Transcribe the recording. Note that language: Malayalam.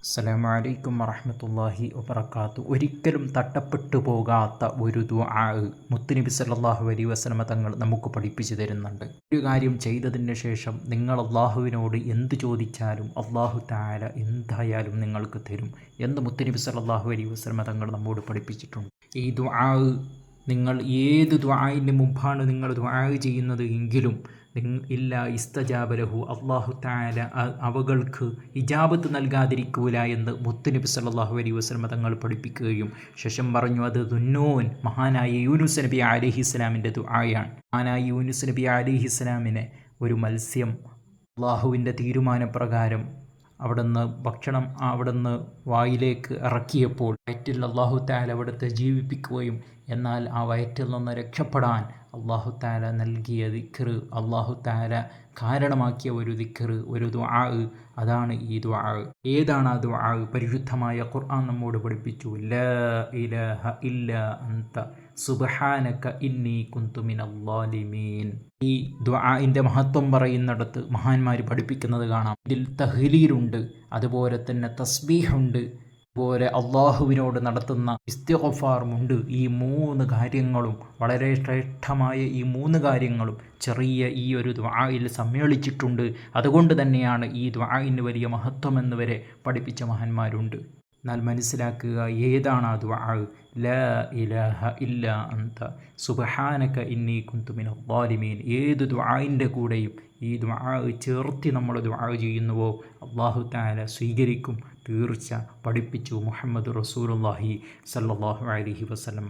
അസ്സലാമു അലൈക്കും വറഹ്മത്തുള്ളാഹി വബറകാതുഹു. ഒരിക്കലും തട്ടപ്പെട്ടു പോകാത്ത ഒരു ദുആ മുത്തുനബി സല്ലല്ലാഹു അലൈഹി വസല്ലമ തങ്ങൾ നമുക്ക് പഠിപ്പിച്ചു തരുന്നുണ്ട്. ഒരു കാര്യം ചെയ്തതിന് ശേഷം നിങ്ങൾ അള്ളാഹുവിനോട് എന്ത് ചോദിച്ചാലും അള്ളാഹു തആല എന്തായാലും നിങ്ങൾക്ക് തരും എന്ന് മുത്തുനബി സല്ലല്ലാഹു അലൈഹി വസല്ലമ തങ്ങൾ നമ്മോട് പഠിപ്പിച്ചിട്ടുണ്ട്. ഈ ദുആ നിങ്ങൾ ഏത് ദുആഇന് മുമ്പാണ് നിങ്ങൾ ദുആ ചെയ്യുന്നത് എങ്കിലും ഇല്ല ഇസ്തജാബലഹു അള്ളാഹു തആല അവകൾക്ക് ഇജാബത്ത് നൽകാതിരിക്കൂല എന്ന് മുത്തുനബി സല്ലല്ലാഹു അലൈഹി വസല്ലമ തങ്ങൾ പഠിപ്പിക്കുകയും ശേഷം പറഞ്ഞു, അത് ദുന്നൂൻ മഹാനായ യൂനുസ് നബി അലൈഹിസ്സലാമിൻ്റെ ദുആയാണ്. മഹാനായ യൂനുസ് നബി അലൈഹിസ്സലാമിനെ ഒരു മത്സ്യം അള്ളാഹുവിൻ്റെ തീരുമാനപ്രകാരം അവിടുന്ന് ഭക്ഷണം അവിടുന്ന് വായിലേക്ക് ഇറക്കിയപ്പോൾ വയറ്റിൽ അള്ളാഹു തആല അവിടുത്തെ ജീവിപ്പിക്കുകയും എന്നാൽ ആ വയറ്റിൽ നിന്ന് രക്ഷപ്പെടാൻ അള്ളാഹു തആല നൽകിയ ദിക്ർ, അള്ളാഹു തആല കാരണമാക്കിയ ഒരു ദിക്ർ, ഒരു ദുആ, അതാണ് ഈ ദുആ. ഏതാണ് ആ ദുആ? പരിശുദ്ധമായ ഖുർആൻ നമ്മോട് പഠിപ്പിച്ചു, ലാ ഇലാഹ ഇല്ലാ അൻത സുബ്ഹാനക ഇന്നി കുന്തു മിനൽ ളാലിമീൻ. ഈ ദുആഇൻ്റെ മഹത്വം പറയുന്നിടത്ത് മഹാന്മാർ പഠിപ്പിക്കുന്നത് കാണാം. ഇതിൽ തഹ്ലീലുണ്ട്, അതുപോലെ തന്നെ തസ്ബീഹുണ്ട്, അതുപോലെ അള്ളാഹുവിനോട് നടത്തുന്ന ഇസ്തിഗ്ഫാറുമുണ്ട്. ഈ മൂന്ന് കാര്യങ്ങളും വളരെ ശ്രേഷ്ഠമായ ഈ മൂന്ന് കാര്യങ്ങളും ചെറിയ ഈ ഒരു ദുആയിൽ സമ്മേളിച്ചിട്ടുണ്ട്. അതുകൊണ്ട് തന്നെയാണ് ഈ ദുആഇന് വലിയ മഹത്വമെന്ന് വരെ പഠിപ്പിച്ച മഹാന്മാരുണ്ട്. എന്നാൽ മനസ്സിലാക്കുക, ഏതാണ് ആ ദുആ? ലാ ഇലാഹ ഇല്ലാ അൻത സുബ്ഹാനക ഇന്നി കുന്തു മിനൽ ളാലിമീൻ. ഏത് ദുആഇൻ്റെ കൂടെയും ഈ ദുആ ചേർത്തി നമ്മൾ ദുആ ചെയ്യുന്നുവോ അല്ലാഹു തആല സ്വീകരിക്കും, തീർച്ച പഠിപ്പിച്ചു മുഹമ്മദ് റസൂലുള്ളാഹി സ്വല്ലല്ലാഹു അലൈഹി വസല്ലം.